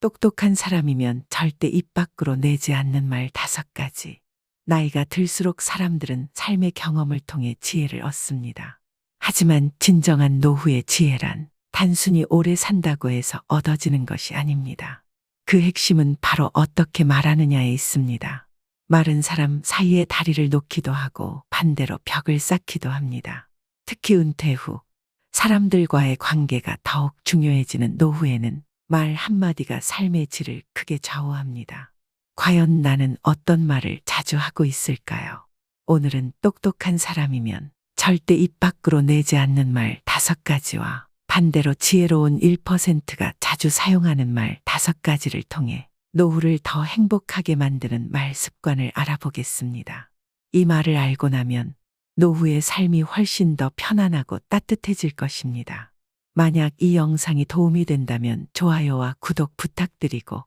똑똑한 사람이면 절대 입 밖으로 내지 않는 말 5가지. 나이가 들수록 사람들은 삶의 경험을 통해 지혜를 얻습니다. 하지만 진정한 노후의 지혜란 단순히 오래 산다고 해서 얻어지는 것이 아닙니다. 그 핵심은 바로 어떻게 말하느냐에 있습니다. 마른 사람 사이에 다리를 놓기도 하고 반대로 벽을 쌓기도 합니다. 특히 은퇴 후 사람들과의 관계가 더욱 중요해지는 노후에는 말 한마디가 삶의 질을 크게 좌우합니다. 과연 나는 어떤 말을 자주 하고 있을까요? 오늘은 똑똑한 사람이면 절대 입 밖으로 내지 않는 말 5가지와 반대로 지혜로운 1%가 자주 사용하는 말 5가지를 통해 노후를 더 행복하게 만드는 말 습관을 알아보겠습니다. 이 말을 알고 나면 노후의 삶이 훨씬 더 편안하고 따뜻해질 것입니다. 만약 이 영상이 도움이 된다면 좋아요와 구독 부탁드리고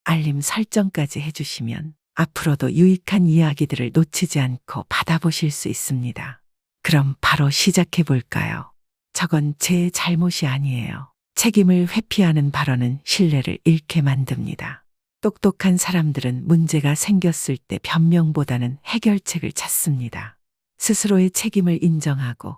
알림 설정까지 해주시면 앞으로도 유익한 이야기들을 놓치지 않고 받아보실 수 있습니다. 그럼 바로 시작해 볼까요? 저건 제 잘못이 아니에요. 책임을 회피하는 발언은 신뢰를 잃게 만듭니다. 똑똑한 사람들은 문제가 생겼을 때 변명보다는 해결책을 찾습니다. 스스로의 책임을 인정하고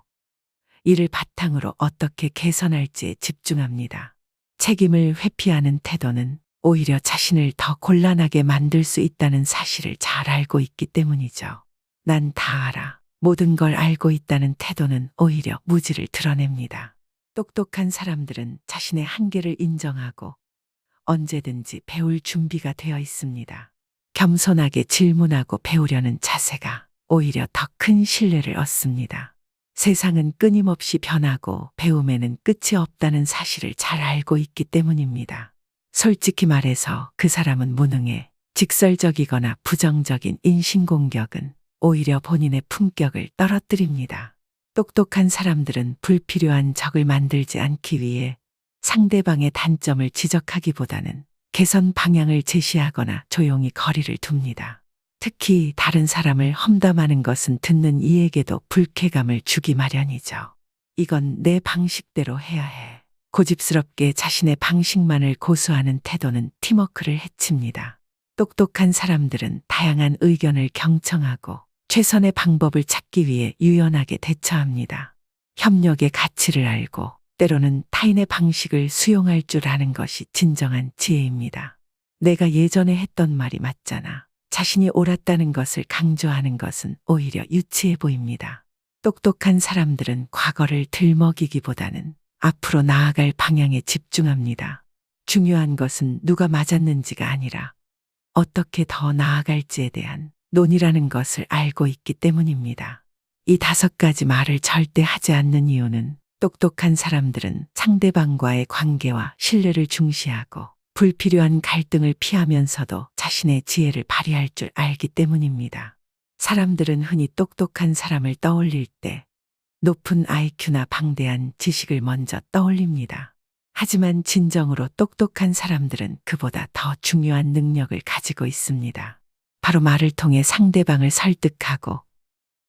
이를 바탕으로 어떻게 개선할지에 집중합니다. 책임을 회피하는 태도는 오히려 자신을 더 곤란하게 만들 수 있다는 사실을 잘 알고 있기 때문이죠. 난 다 알아. 모든 걸 알고 있다는 태도는 오히려 무지를 드러냅니다. 똑똑한 사람들은 자신의 한계를 인정하고 언제든지 배울 준비가 되어 있습니다. 겸손하게 질문하고 배우려는 자세가 오히려 더 큰 신뢰를 얻습니다. 세상은 끊임없이 변하고 배움에는 끝이 없다는 사실을 잘 알고 있기 때문입니다. 솔직히 말해서 그 사람은 무능해 직설적이거나 부정적인 인신공격은 오히려 본인의 품격을 떨어뜨립니다. 똑똑한 사람들은 불필요한 적을 만들지 않기 위해 상대방의 단점을 지적하기보다는 개선 방향을 제시하거나 조용히 거리를 둡니다. 특히 다른 사람을 험담하는 것은 듣는 이에게도 불쾌감을 주기 마련이죠. 이건 내 방식대로 해야 해. 고집스럽게 자신의 방식만을 고수하는 태도는 팀워크를 해칩니다. 똑똑한 사람들은 다양한 의견을 경청하고 최선의 방법을 찾기 위해 유연하게 대처합니다. 협력의 가치를 알고 때로는 타인의 방식을 수용할 줄 아는 것이 진정한 지혜입니다. 내가 예전에 했던 말이 맞잖아. 자신이 옳았다는 것을 강조하는 것은 오히려 유치해 보입니다. 똑똑한 사람들은 과거를 들먹이기보다는 앞으로 나아갈 방향에 집중합니다. 중요한 것은 누가 맞았는지가 아니라 어떻게 더 나아갈지에 대한 논의라는 것을 알고 있기 때문입니다. 이 5가지 말을 절대 하지 않는 이유는 똑똑한 사람들은 상대방과의 관계와 신뢰를 중시하고 불필요한 갈등을 피하면서도 자신의 지혜를 발휘할 줄 알기 때문입니다. 사람들은 흔히 똑똑한 사람을 떠올릴 때 높은 IQ나 방대한 지식을 먼저 떠올립니다. 하지만 진정으로 똑똑한 사람들은 그보다 더 중요한 능력을 가지고 있습니다. 바로 말을 통해 상대방을 설득하고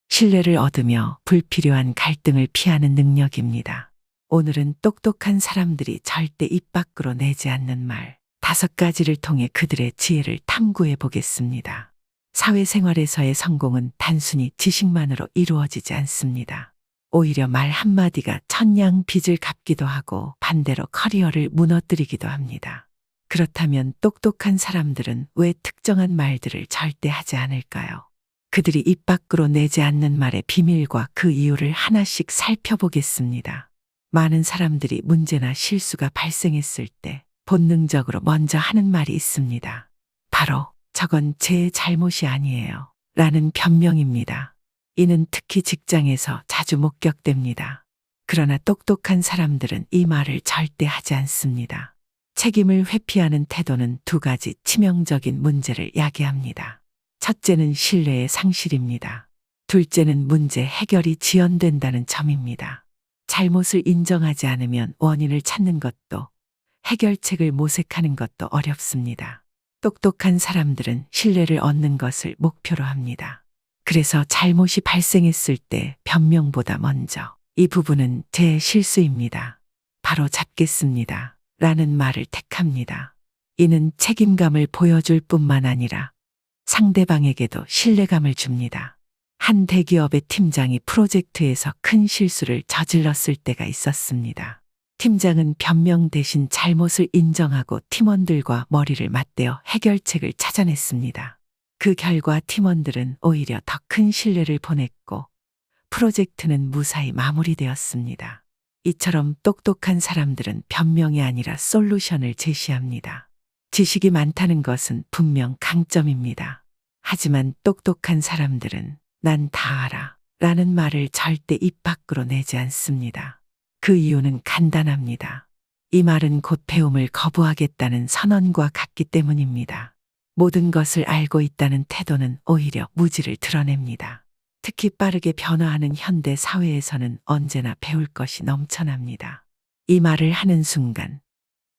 신뢰를 얻으며 불필요한 갈등을 피하는 능력입니다. 오늘은 똑똑한 사람들이 절대 입 밖으로 내지 않는 말 5가지를 통해 그들의 지혜를 탐구해 보겠습니다. 사회생활에서의 성공은 단순히 지식만으로 이루어지지 않습니다. 오히려 말 한마디가 천냥 빚을 갚기도 하고 반대로 커리어를 무너뜨리기도 합니다. 그렇다면 똑똑한 사람들은 왜 특정한 말들을 절대 하지 않을까요? 그들이 입 밖으로 내지 않는 말의 비밀과 그 이유를 하나씩 살펴보겠습니다. 많은 사람들이 문제나 실수가 발생했을 때 본능적으로 먼저 하는 말이 있습니다. 바로 저건 제 잘못이 아니에요 라는 변명입니다. 이는 특히 직장에서 자주 목격됩니다. 그러나 똑똑한 사람들은 이 말을 절대 하지 않습니다. 책임을 회피하는 태도는 2가지 치명적인 문제를 야기합니다. 첫째는 신뢰의 상실입니다. 둘째는 문제 해결이 지연된다는 점입니다. 잘못을 인정하지 않으면 원인을 찾는 것도 해결책을 모색하는 것도 어렵습니다. 똑똑한 사람들은 신뢰를 얻는 것을 목표로 합니다. 그래서 잘못이 발생했을 때 변명보다 먼저 이 부분은 제 실수입니다. 바로 잡겠습니다. 라는 말을 택합니다. 이는 책임감을 보여줄 뿐만 아니라 상대방에게도 신뢰감을 줍니다. 한 대기업의 팀장이 프로젝트에서 큰 실수를 저질렀을 때가 있었습니다. 팀장은 변명 대신 잘못을 인정하고 팀원들과 머리를 맞대어 해결책을 찾아냈습니다. 그 결과 팀원들은 오히려 더 큰 신뢰를 보냈고 프로젝트는 무사히 마무리되었습니다. 이처럼 똑똑한 사람들은 변명이 아니라 솔루션을 제시합니다. 지식이 많다는 것은 분명 강점입니다. 하지만 똑똑한 사람들은 난 다 알아 라는 말을 절대 입 밖으로 내지 않습니다. 그 이유는 간단합니다. 이 말은 곧 배움을 거부하겠다는 선언과 같기 때문입니다. 모든 것을 알고 있다는 태도는 오히려 무지를 드러냅니다. 특히 빠르게 변화하는 현대 사회에서는 언제나 배울 것이 넘쳐납니다. 이 말을 하는 순간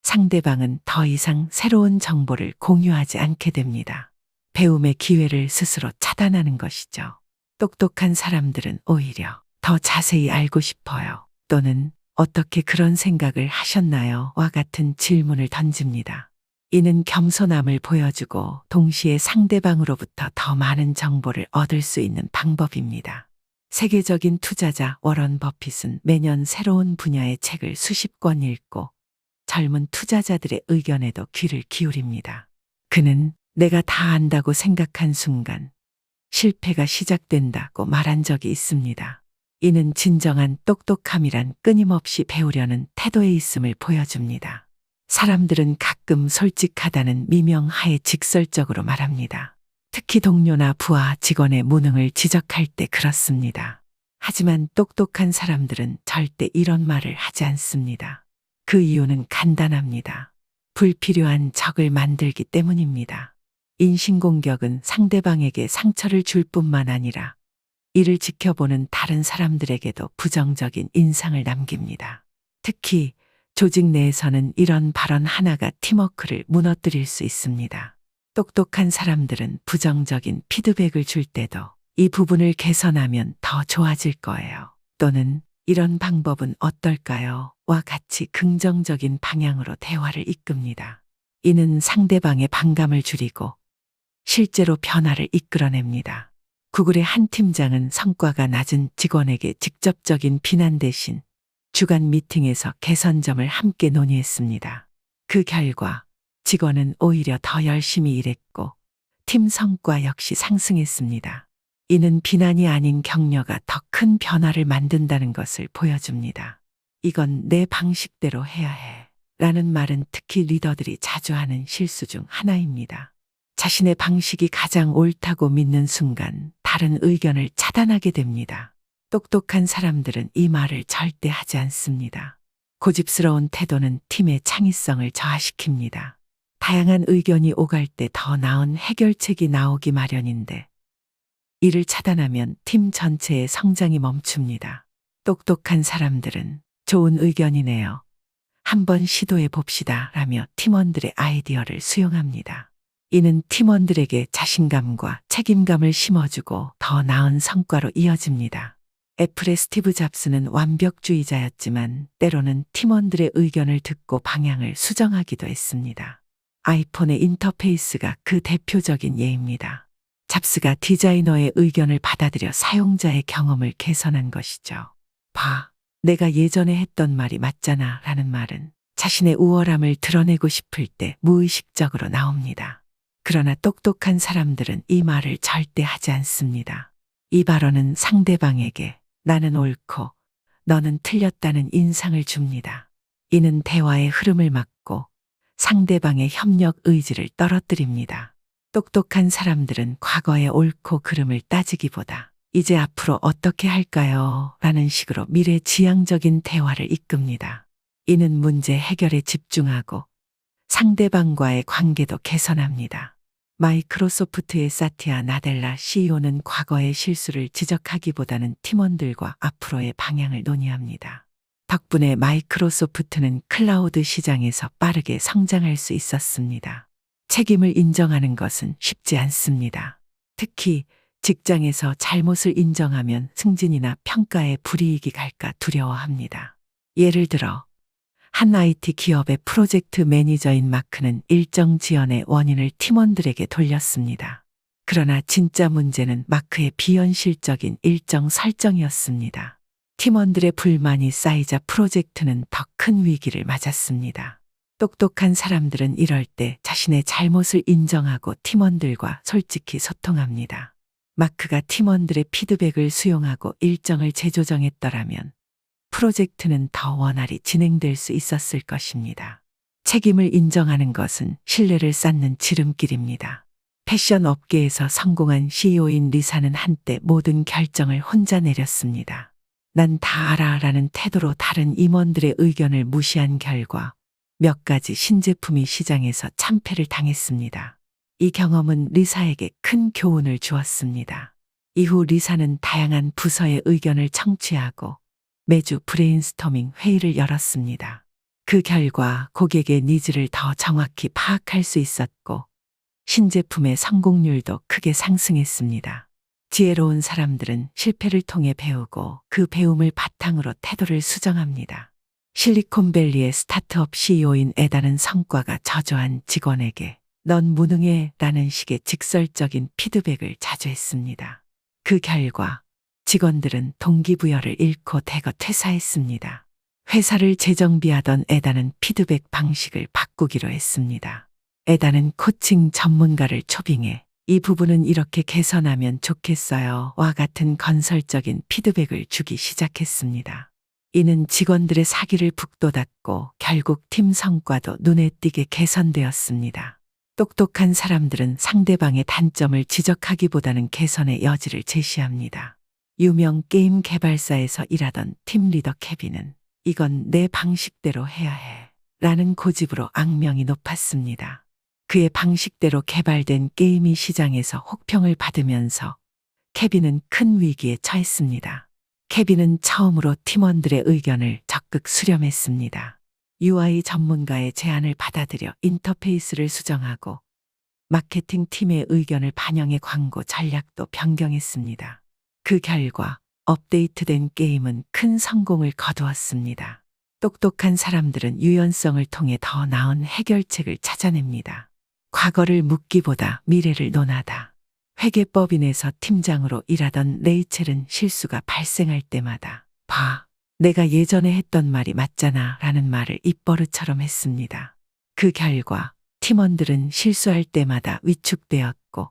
상대방은 더 이상 새로운 정보를 공유하지 않게 됩니다. 배움의 기회를 스스로 차단하는 것이죠. 똑똑한 사람들은 오히려 더 자세히 알고 싶어요. 또는 어떻게 그런 생각을 하셨나요? 와 같은 질문을 던집니다. 이는 겸손함을 보여주고 동시에 상대방으로부터 더 많은 정보를 얻을 수 있는 방법입니다. 세계적인 투자자 워런 버핏은 매년 새로운 분야의 책을 수십 권 읽고 젊은 투자자들의 의견에도 귀를 기울입니다. 그는 내가 다 안다고 생각한 순간 실패가 시작된다고 말한 적이 있습니다. 이는 진정한 똑똑함이란 끊임없이 배우려는 태도에 있음을 보여줍니다. 사람들은 가끔 솔직하다는 미명하에 직설적으로 말합니다. 특히 동료나 부하 직원의 무능을 지적할 때 그렇습니다. 하지만 똑똑한 사람들은 절대 이런 말을 하지 않습니다. 그 이유는 간단합니다. 불필요한 적을 만들기 때문입니다. 인신공격은 상대방에게 상처를 줄 뿐만 아니라 이를 지켜보는 다른 사람들에게도 부정적인 인상을 남깁니다. 특히 조직 내에서는 이런 발언 하나가 팀워크를 무너뜨릴 수 있습니다. 똑똑한 사람들은 부정적인 피드백을 줄 때도 이 부분을 개선하면 더 좋아질 거예요. 또는 이런 방법은 어떨까요? 와 같이 긍정적인 방향으로 대화를 이끕니다. 이는 상대방의 반감을 줄이고 실제로 변화를 이끌어냅니다. 구글의 한 팀장은 성과가 낮은 직원에게 직접적인 비난 대신 주간 미팅에서 개선점을 함께 논의했습니다. 그 결과 직원은 오히려 더 열심히 일했고 팀 성과 역시 상승했습니다. 이는 비난이 아닌 격려가 더 큰 변화를 만든다는 것을 보여줍니다. 이건 내 방식대로 해야 해 라는 말은 특히 리더들이 자주 하는 실수 중 하나입니다. 자신의 방식이 가장 옳다고 믿는 순간 다른 의견을 차단하게 됩니다. 똑똑한 사람들은 이 말을 절대 하지 않습니다. 고집스러운 태도는 팀의 창의성을 저하시킵니다. 다양한 의견이 오갈 때 더 나은 해결책이 나오기 마련인데 이를 차단하면 팀 전체의 성장이 멈춥니다. 똑똑한 사람들은 좋은 의견이네요. 한번 시도해 봅시다 라며 팀원들의 아이디어를 수용합니다. 이는 팀원들에게 자신감과 책임감을 심어주고 더 나은 성과로 이어집니다. 애플의 스티브 잡스는 완벽주의자였지만 때로는 팀원들의 의견을 듣고 방향을 수정하기도 했습니다. 아이폰의 인터페이스가 그 대표적인 예입니다. 잡스가 디자이너의 의견을 받아들여 사용자의 경험을 개선한 것이죠. 봐, 내가 예전에 했던 말이 맞잖아 라는 말은 자신의 우월함을 드러내고 싶을 때 무의식적으로 나옵니다. 그러나 똑똑한 사람들은 이 말을 절대 하지 않습니다. 이 발언은 상대방에게 나는 옳고 너는 틀렸다는 인상을 줍니다. 이는 대화의 흐름을 막고 상대방의 협력 의지를 떨어뜨립니다. 똑똑한 사람들은 과거의 옳고 그름을 따지기보다 이제 앞으로 어떻게 할까요? 라는 식으로 미래지향적인 대화를 이끕니다. 이는 문제 해결에 집중하고 상대방과의 관계도 개선합니다. 마이크로소프트의 사티아 나델라 CEO는 과거의 실수를 지적하기보다는 팀원들과 앞으로의 방향을 논의합니다. 덕분에 마이크로소프트는 클라우드 시장에서 빠르게 성장할 수 있었습니다. 책임을 인정하는 것은 쉽지 않습니다. 특히 직장에서 잘못을 인정하면 승진이나 평가에 불이익이 갈까 두려워합니다. 예를 들어 한 IT 기업의 프로젝트 매니저인 마크는 일정 지연의 원인을 팀원들에게 돌렸습니다. 그러나 진짜 문제는 마크의 비현실적인 일정 설정이었습니다. 팀원들의 불만이 쌓이자 프로젝트는 더 큰 위기를 맞았습니다. 똑똑한 사람들은 이럴 때 자신의 잘못을 인정하고 팀원들과 솔직히 소통합니다. 마크가 팀원들의 피드백을 수용하고 일정을 재조정했더라면 프로젝트는 더 원활히 진행될 수 있었을 것입니다. 책임을 인정하는 것은 신뢰를 쌓는 지름길입니다. 패션 업계에서 성공한 CEO인 리사는 한때 모든 결정을 혼자 내렸습니다. 난 다 알아 라는 태도로 다른 임원들의 의견을 무시한 결과 몇 가지 신제품이 시장에서 참패를 당했습니다. 이 경험은 리사에게 큰 교훈을 주었습니다. 이후 리사는 다양한 부서의 의견을 청취하고 매주 브레인스토밍 회의를 열었습니다. 그 결과 고객의 니즈를 더 정확히 파악할 수 있었고 신제품의 성공률도 크게 상승했습니다. 지혜로운 사람들은 실패를 통해 배우고 그 배움을 바탕으로 태도를 수정합니다. 실리콘밸리의 스타트업 CEO인 에다는 성과가 저조한 직원에게 넌 무능해 라는 식의 직설적인 피드백을 자주 했습니다. 그 결과 직원들은 동기부여를 잃고 대거 퇴사했습니다. 회사를 재정비하던 에다는 피드백 방식을 바꾸기로 했습니다. 에다는 코칭 전문가를 초빙해 이 부분은 이렇게 개선하면 좋겠어요 와 같은 건설적인 피드백을 주기 시작했습니다. 이는 직원들의 사기를 북돋았고 결국 팀 성과도 눈에 띄게 개선되었습니다. 똑똑한 사람들은 상대방의 단점을 지적하기보다는 개선의 여지를 제시합니다. 유명 게임 개발사에서 일하던 팀 리더 케빈은 이건 내 방식대로 해야 해 라는 고집으로 악명이 높았습니다. 그의 방식대로 개발된 게임이 시장에서 혹평을 받으면서 케빈은 큰 위기에 처했습니다. 케빈은 처음으로 팀원들의 의견을 적극 수렴했습니다. UI 전문가의 제안을 받아들여 인터페이스를 수정하고 마케팅 팀의 의견을 반영해 광고 전략도 변경했습니다. 그 결과 업데이트된 게임은 큰 성공을 거두었습니다. 똑똑한 사람들은 유연성을 통해 더 나은 해결책을 찾아냅니다. 과거를 묻기보다 미래를 논하다. 회계법인에서 팀장으로 일하던 레이첼은 실수가 발생할 때마다 봐, 내가 예전에 했던 말이 맞잖아 라는 말을 입버릇처럼 했습니다. 그 결과 팀원들은 실수할 때마다 위축되었고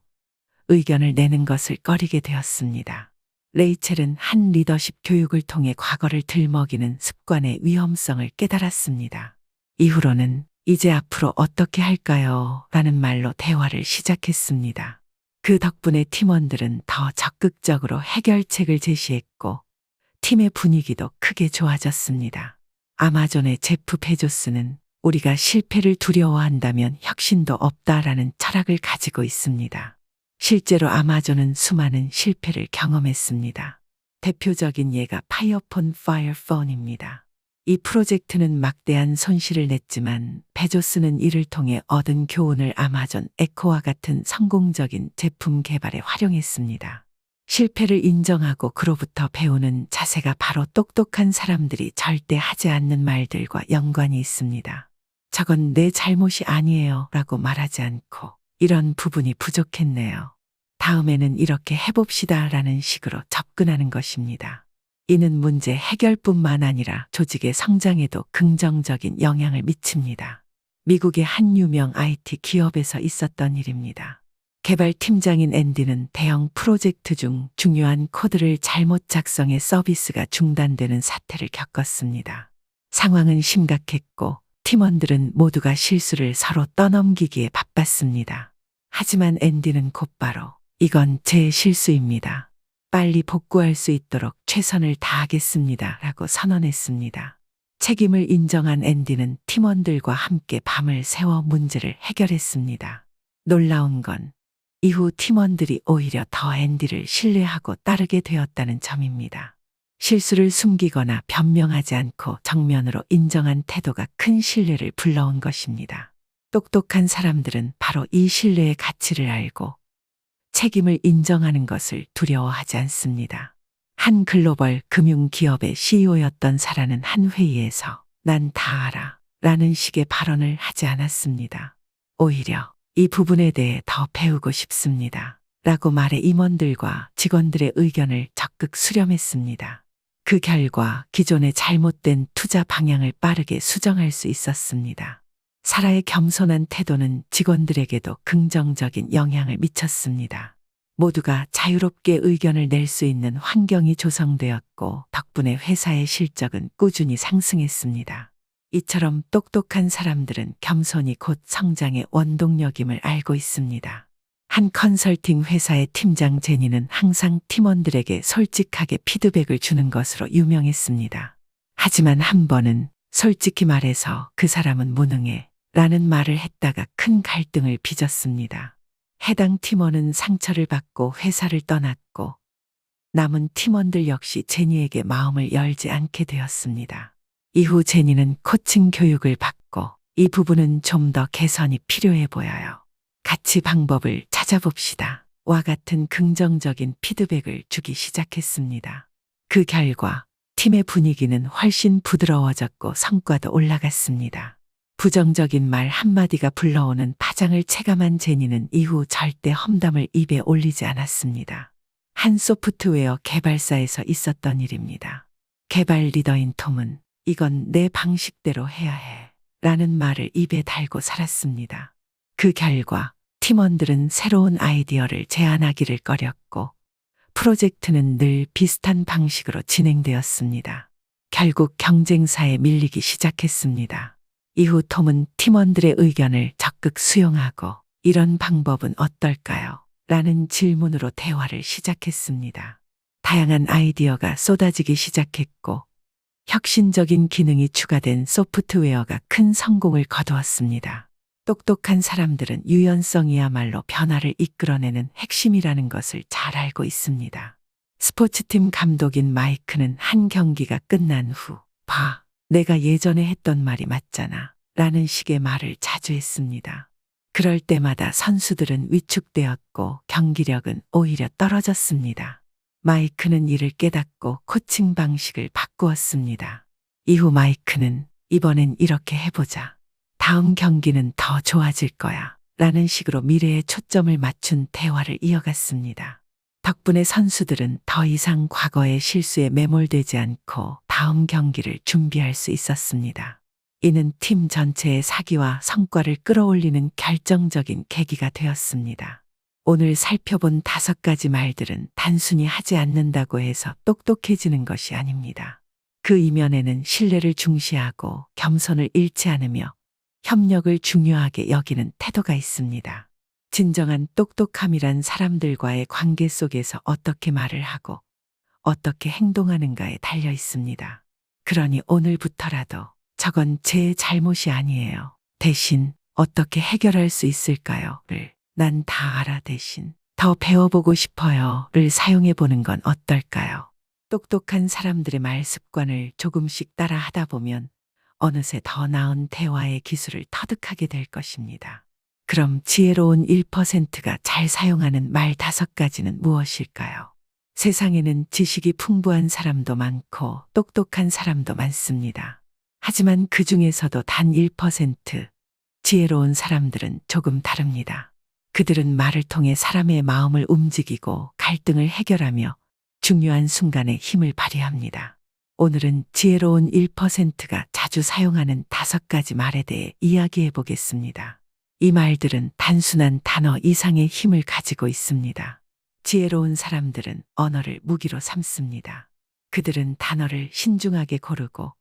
의견을 내는 것을 꺼리게 되었습니다. 레이첼은 한 리더십 교육을 통해 과거를 들먹이는 습관의 위험성을 깨달았습니다. 이후로는 이제 앞으로 어떻게 할까요? 라는 말로 대화를 시작했습니다. 그 덕분에 팀원들은 더 적극적으로 해결책을 제시했고 팀의 분위기도 크게 좋아졌습니다. 아마존의 제프 베조스는 우리가 실패를 두려워한다면 혁신도 없다라는 철학을 가지고 있습니다. 실제로 아마존은 수많은 실패를 경험했습니다. 대표적인 예가 파이어폰 파이어폰입니다. 이 프로젝트는 막대한 손실을 냈지만 베조스는 이를 통해 얻은 교훈을 아마존 에코와 같은 성공적인 제품 개발에 활용했습니다. 실패를 인정하고 그로부터 배우는 자세가 바로 똑똑한 사람들이 절대 하지 않는 말들과 연관이 있습니다. 저건 내 잘못이 아니에요 라고 말하지 않고 이런 부분이 부족했네요. 다음에는 이렇게 해봅시다 라는 식으로 접근하는 것입니다. 이는 문제 해결뿐만 아니라 조직의 성장에도 긍정적인 영향을 미칩니다. 미국의 한 유명 IT 기업에서 있었던 일입니다. 개발팀장인 앤디는 대형 프로젝트 중 중요한 코드를 잘못 작성해 서비스가 중단되는 사태를 겪었습니다. 상황은 심각했고 팀원들은 모두가 실수를 서로 떠넘기기에 바빴습니다. 하지만 앤디는 곧바로 이건 제 실수입니다. 빨리 복구할 수 있도록 최선을 다하겠습니다. 라고 선언했습니다. 책임을 인정한 앤디는 팀원들과 함께 밤을 새워 문제를 해결했습니다. 놀라운 건 이후 팀원들이 오히려 더 앤디를 신뢰하고 따르게 되었다는 점입니다. 실수를 숨기거나 변명하지 않고 정면으로 인정한 태도가 큰 신뢰를 불러온 것입니다. 똑똑한 사람들은 바로 이 신뢰의 가치를 알고 책임을 인정하는 것을 두려워하지 않습니다. 한 글로벌 금융기업의 CEO였던 사라는 한 회의에서 난 다 알아. 라는 식의 발언을 하지 않았습니다. 오히려 이 부분에 대해 더 배우고 싶습니다. 라고 말해 임원들과 직원들의 의견을 적극 수렴했습니다. 그 결과 기존의 잘못된 투자 방향을 빠르게 수정할 수 있었습니다. 사라의 겸손한 태도는 직원들에게도 긍정적인 영향을 미쳤습니다. 모두가 자유롭게 의견을 낼 수 있는 환경이 조성되었고 덕분에 회사의 실적은 꾸준히 상승했습니다. 이처럼 똑똑한 사람들은 겸손이 곧 성장의 원동력임을 알고 있습니다. 한 컨설팅 회사의 팀장 제니는 항상 팀원들에게 솔직하게 피드백을 주는 것으로 유명했습니다. 하지만 한 번은 솔직히 말해서 그 사람은 무능해 라는 말을 했다가 큰 갈등을 빚었습니다. 해당 팀원은 상처를 받고 회사를 떠났고 남은 팀원들 역시 제니에게 마음을 열지 않게 되었습니다. 이후 제니는 코칭 교육을 받고 이 부분은 좀 더 개선이 필요해 보여요. 같이 방법을 찾아봅시다. 와 같은 긍정적인 피드백을 주기 시작했습니다. 그 결과 팀의 분위기는 훨씬 부드러워졌고 성과도 올라갔습니다. 부정적인 말 한마디가 불러오는 파장을 체감한 제니는 이후 절대 험담을 입에 올리지 않았습니다. 한 소프트웨어 개발사에서 있었던 일입니다. 개발 리더인 톰은 이건 내 방식대로 해야 해 라는 말을 입에 달고 살았습니다. 그 결과 팀원들은 새로운 아이디어를 제안하기를 꺼렸고 프로젝트는 늘 비슷한 방식으로 진행되었습니다. 결국 경쟁사에 밀리기 시작했습니다. 이후 톰은 팀원들의 의견을 적극 수용하고 이런 방법은 어떨까요? 라는 질문으로 대화를 시작했습니다. 다양한 아이디어가 쏟아지기 시작했고 혁신적인 기능이 추가된 소프트웨어가 큰 성공을 거두었습니다. 똑똑한 사람들은 유연성이야말로 변화를 이끌어내는 핵심이라는 것을 잘 알고 있습니다. 스포츠팀 감독인 마이크는 한 경기가 끝난 후 봐, 내가 예전에 했던 말이 맞잖아 라는 식의 말을 자주 했습니다. 그럴 때마다 선수들은 위축되었고 경기력은 오히려 떨어졌습니다. 마이크는 이를 깨닫고 코칭 방식을 바꾸었습니다. 이후 마이크는 이번엔 이렇게 해보자. 다음 경기는 더 좋아질 거야. 라는 식으로 미래에 초점을 맞춘 대화를 이어갔습니다. 덕분에 선수들은 더 이상 과거의 실수에 매몰되지 않고 다음 경기를 준비할 수 있었습니다. 이는 팀 전체의 사기와 성과를 끌어올리는 결정적인 계기가 되었습니다. 오늘 살펴본 5가지 말들은 단순히 하지 않는다고 해서 똑똑해지는 것이 아닙니다. 그 이면에는 신뢰를 중시하고 겸손을 잃지 않으며 협력을 중요하게 여기는 태도가 있습니다. 진정한 똑똑함이란 사람들과의 관계 속에서 어떻게 말을 하고 어떻게 행동하는가에 달려 있습니다. 그러니 오늘부터라도 저건 제 잘못이 아니에요. 대신 어떻게 해결할 수 있을까요?를 난 다 알아 대신 더 배워보고 싶어요.를 사용해 보는 건 어떨까요? 똑똑한 사람들의 말 습관을 조금씩 따라 하다 보면 어느새 더 나은 대화의 기술을 터득하게 될 것입니다. 그럼 지혜로운 1%가 잘 사용하는 말 5가지는 무엇일까요? 세상에는 지식이 풍부한 사람도 많고 똑똑한 사람도 많습니다. 하지만 그 중에서도 단 1% 지혜로운 사람들은 조금 다릅니다. 그들은 말을 통해 사람의 마음을 움직이고 갈등을 해결하며 중요한 순간에 힘을 발휘합니다. 오늘은 지혜로운 1%가 자주 사용하는 5가지 말에 대해 이야기해 보겠습니다. 이 말들은 단순한 단어 이상의 힘을 가지고 있습니다. 지혜로운 사람들은 언어를 무기로 삼습니다. 그들은 단어를 신중하게 고르고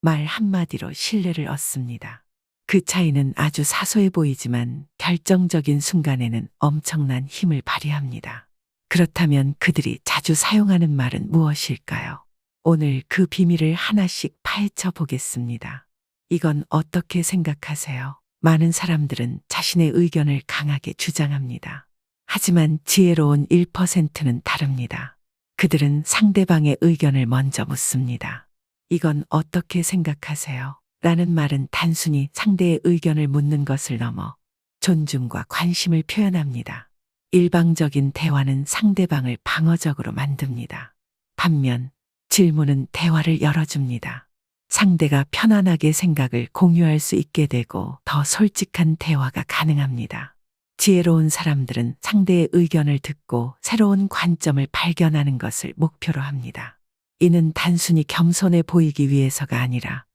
말 한마디로 신뢰를 얻습니다. 그 차이는 아주 사소해 보이지만 결정적인 순간에는 엄청난 힘을 발휘합니다. 그렇다면 그들이 자주 사용하는 말은 무엇일까요? 오늘 그 비밀을 하나씩 파헤쳐 보겠습니다. 이건 어떻게 생각하세요? 많은 사람들은 자신의 의견을 강하게 주장합니다. 하지만 지혜로운 1%는 다릅니다. 그들은 상대방의 의견을 먼저 묻습니다. 이건 어떻게 생각하세요? 라는 말은 단순히 상대의 의견을 묻는 것을 넘어 존중과 관심을 표현합니다. 일방적인 대화는 상대방을 방어적으로 만듭니다. 반면 질문은 대화를 열어줍니다. 상대가 편안하게 생각을 공유할 수 있게 되고 더 솔직한 대화가 가능합니다. 지혜로운 사람들은 상대의 의견을 듣고 새로운 관점을 발견하는 것을 목표로 합니다. 이는 단순히 겸손해 보이기 위해서가 아니라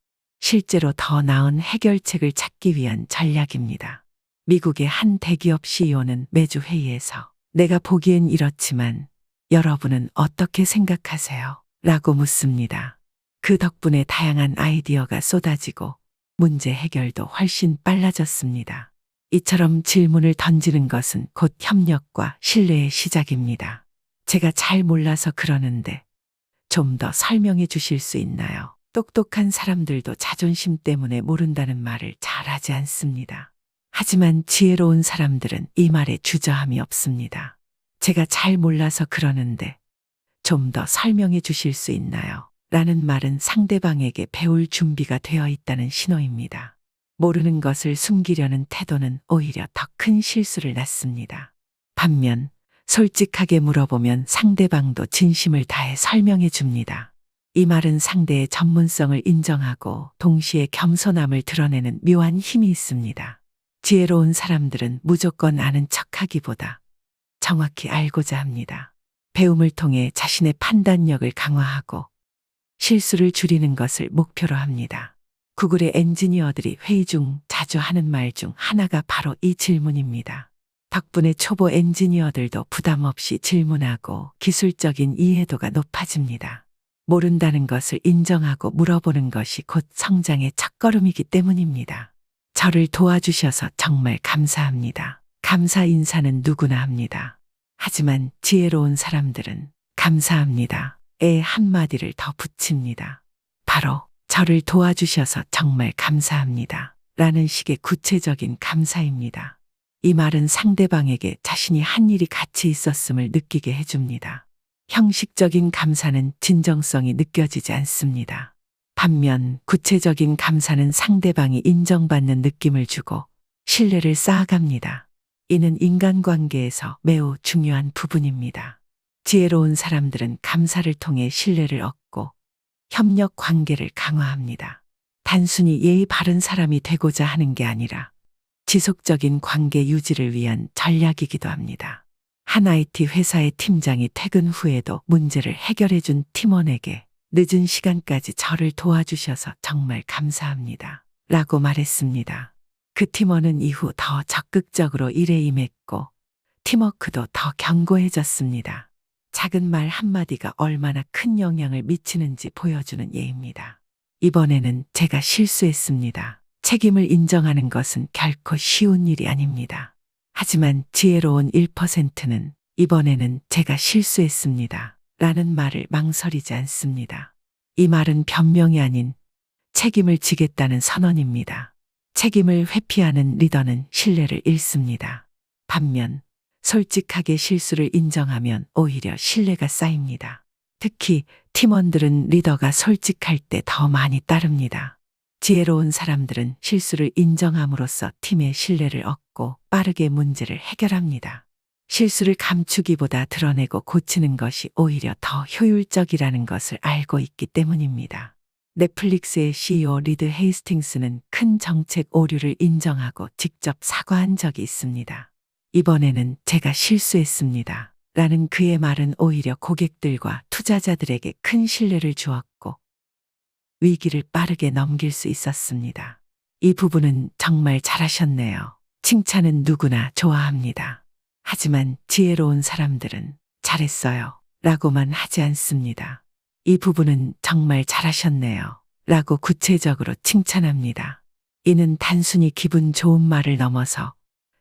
실제로 더 나은 해결책을 찾기 위한 전략입니다. 미국의 한 대기업 CEO는 매주 회의에서 내가 보기엔 이렇지만 여러분은 어떻게 생각하세요? 라고 묻습니다. 그 덕분에 다양한 아이디어가 쏟아지고 문제 해결도 훨씬 빨라졌습니다. 이처럼 질문을 던지는 것은 곧 협력과 신뢰의 시작입니다. 제가 잘 몰라서 그러는데 좀 더 설명해 주실 수 있나요? 똑똑한 사람들도 자존심 때문에 모른다는 말을 잘 하지 않습니다. 하지만 지혜로운 사람들은 이 말에 주저함이 없습니다. 제가 잘 몰라서 그러는데 좀 더 설명해 주실 수 있나요? 라는 말은 상대방에게 배울 준비가 되어 있다는 신호입니다. 모르는 것을 숨기려는 태도는 오히려 더 큰 실수를 낳습니다. 반면 솔직하게 물어보면 상대방도 진심을 다해 설명해 줍니다. 이 말은 상대의 전문성을 인정하고 동시에 겸손함을 드러내는 묘한 힘이 있습니다. 지혜로운 사람들은 무조건 아는 척하기보다 정확히 알고자 합니다. 배움을 통해 자신의 판단력을 강화하고 실수를 줄이는 것을 목표로 합니다. 구글의 엔지니어들이 회의 중 자주 하는 말 중 하나가 바로 이 질문입니다. 덕분에 초보 엔지니어들도 부담 없이 질문하고 기술적인 이해도가 높아집니다. 모른다는 것을 인정하고 물어보는 것이 곧 성장의 첫걸음이기 때문입니다. 저를 도와주셔서 정말 감사합니다. 감사 인사는 누구나 합니다. 하지만 지혜로운 사람들은 감사합니다에 한마디를 더 붙입니다. 바로 저를 도와주셔서 정말 감사합니다. 라는 식의 구체적인 감사입니다. 이 말은 상대방에게 자신이 한 일이 가치 있었음을 느끼게 해줍니다. 형식적인 감사는 진정성이 느껴지지 않습니다. 반면 구체적인 감사는 상대방이 인정받는 느낌을 주고 신뢰를 쌓아갑니다. 이는 인간관계에서 매우 중요한 부분입니다. 지혜로운 사람들은 감사를 통해 신뢰를 얻고 협력 관계를 강화합니다. 단순히 예의 바른 사람이 되고자 하는 게 아니라 지속적인 관계 유지를 위한 전략이기도 합니다. 한 IT 회사의 팀장이 퇴근 후에도 문제를 해결해 준 팀원에게 늦은 시간까지 저를 도와주셔서 정말 감사합니다. 라고 말했습니다. 그 팀원은 이후 더 적극적으로 일에 임했고 팀워크도 더 견고해졌습니다. 작은 말 한마디가 얼마나 큰 영향을 미치는지 보여주는 예입니다. 이번에는 제가 실수했습니다. 책임을 인정하는 것은 결코 쉬운 일이 아닙니다. 하지만 지혜로운 1%는 이번에는 제가 실수했습니다. 라는 말을 망설이지 않습니다. 이 말은 변명이 아닌 책임을 지겠다는 선언입니다. 책임을 회피하는 리더는 신뢰를 잃습니다. 반면 솔직하게 실수를 인정하면 오히려 신뢰가 쌓입니다. 특히 팀원들은 리더가 솔직할 때 더 많이 따릅니다. 지혜로운 사람들은 실수를 인정함으로써 팀의 신뢰를 얻고 빠르게 문제를 해결합니다. 실수를 감추기보다 드러내고 고치는 것이 오히려 더 효율적이라는 것을 알고 있기 때문입니다. 넷플릭스의 CEO 리드 헤이스팅스는 큰 정책 오류를 인정하고 직접 사과한 적이 있습니다. 이번에는 제가 실수했습니다. 라는 그의 말은 오히려 고객들과 투자자들에게 큰 신뢰를 주었고 위기를 빠르게 넘길 수 있었습니다. 이 부분은 정말 잘하셨네요. 칭찬은 누구나 좋아합니다. 하지만 지혜로운 사람들은 잘했어요. 라고만 하지 않습니다. 이 부분은 정말 잘하셨네요. 라고 구체적으로 칭찬합니다. 이는 단순히 기분 좋은 말을 넘어서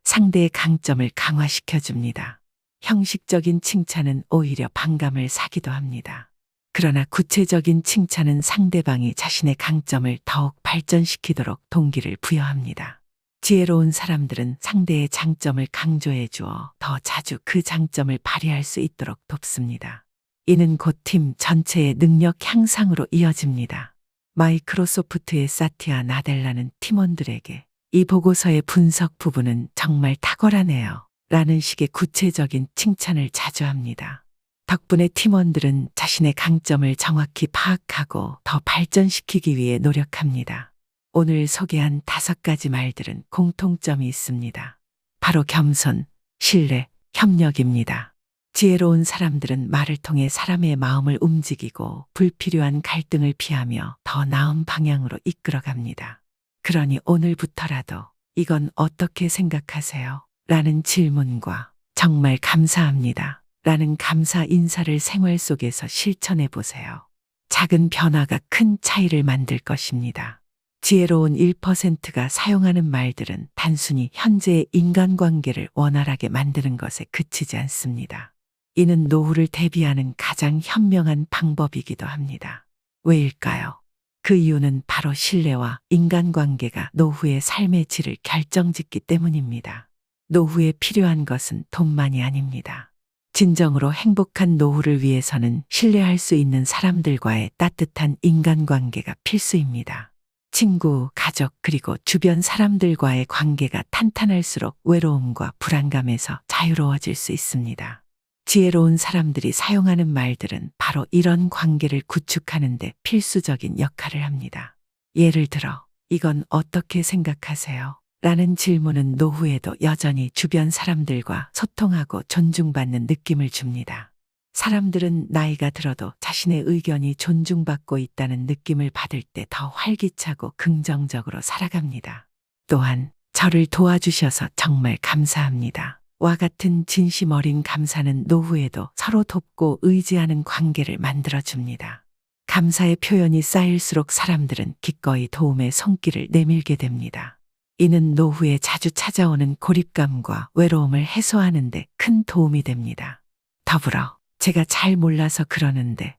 상대의 강점을 강화시켜줍니다. 형식적인 칭찬은 오히려 반감을 사기도 합니다. 그러나 구체적인 칭찬은 상대방이 자신의 강점을 더욱 발전시키도록 동기를 부여합니다. 지혜로운 사람들은 상대의 장점을 강조해 주어 더 자주 그 장점을 발휘할 수 있도록 돕습니다. 이는 곧 팀 전체의 능력 향상으로 이어집니다. 마이크로소프트의 사티아 나델라는 팀원들에게 이 보고서의 분석 부분은 정말 탁월하네요. 라는 식의 구체적인 칭찬을 자주 합니다. 덕분에 팀원들은 자신의 강점을 정확히 파악하고 더 발전시키기 위해 노력합니다. 오늘 소개한 5가지 말들은 공통점이 있습니다. 바로 겸손, 신뢰, 협력입니다. 지혜로운 사람들은 말을 통해 사람의 마음을 움직이고 불필요한 갈등을 피하며 더 나은 방향으로 이끌어갑니다. 그러니 오늘부터라도 이건 어떻게 생각하세요? 라는 질문과 정말 감사합니다. 라는 감사 인사를 생활 속에서 실천해 보세요. 작은 변화가 큰 차이를 만들 것입니다. 지혜로운 1%가 사용하는 말들은 단순히 현재의 인간관계를 원활하게 만드는 것에 그치지 않습니다. 이는 노후를 대비하는 가장 현명한 방법이기도 합니다. 왜일까요? 그 이유는 바로 신뢰와 인간관계가 노후의 삶의 질을 결정짓기 때문입니다. 노후에 필요한 것은 돈만이 아닙니다. 진정으로 행복한 노후를 위해서는 신뢰할 수 있는 사람들과의 따뜻한 인간관계가 필수입니다. 친구, 가족, 그리고 주변 사람들과의 관계가 탄탄할수록 외로움과 불안감에서 자유로워질 수 있습니다. 지혜로운 사람들이 사용하는 말들은 바로 이런 관계를 구축하는 데 필수적인 역할을 합니다. 예를 들어, 이건 어떻게 생각하세요? 라는 질문은 노후에도 여전히 주변 사람들과 소통하고 존중받는 느낌을 줍니다. 사람들은 나이가 들어도 자신의 의견이 존중받고 있다는 느낌을 받을 때 더 활기차고 긍정적으로 살아갑니다. 또한 저를 도와주셔서 정말 감사합니다. 와 같은 진심 어린 감사는 노후에도 서로 돕고 의지하는 관계를 만들어줍니다. 감사의 표현이 쌓일수록 사람들은 기꺼이 도움의 손길을 내밀게 됩니다. 이는 노후에 자주 찾아오는 고립감과 외로움을 해소하는 데 큰 도움이 됩니다. 더불어 제가 잘 몰라서 그러는데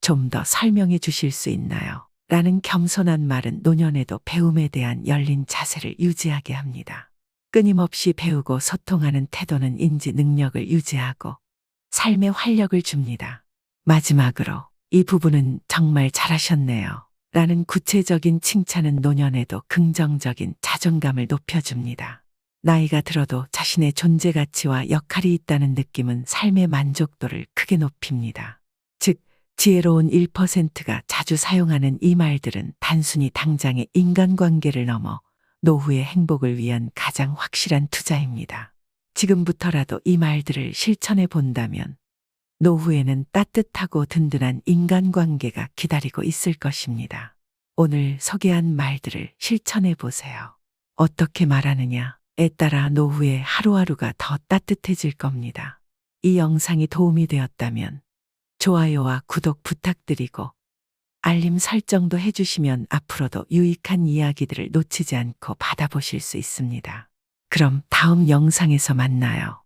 좀 더 설명해 주실 수 있나요? 라는 겸손한 말은 노년에도 배움에 대한 열린 자세를 유지하게 합니다. 끊임없이 배우고 소통하는 태도는 인지 능력을 유지하고 삶에 활력을 줍니다. 마지막으로 이 부분은 정말 잘하셨네요. 라는 구체적인 칭찬은 노년에도 긍정적인 자존감을 높여줍니다. 나이가 들어도 자신의 존재 가치와 역할이 있다는 느낌은 삶의 만족도를 크게 높입니다. 즉, 지혜로운 1%가 자주 사용하는 이 말들은 단순히 당장의 인간관계를 넘어 노후의 행복을 위한 가장 확실한 투자입니다. 지금부터라도 이 말들을 실천해 본다면 노후에는 따뜻하고 든든한 인간관계가 기다리고 있을 것입니다. 오늘 소개한 말들을 실천해 보세요. 어떻게 말하느냐에 따라 노후의 하루하루가 더 따뜻해질 겁니다. 이 영상이 도움이 되었다면 좋아요와 구독 부탁드리고 알림 설정도 해주시면 앞으로도 유익한 이야기들을 놓치지 않고 받아보실 수 있습니다. 그럼 다음 영상에서 만나요.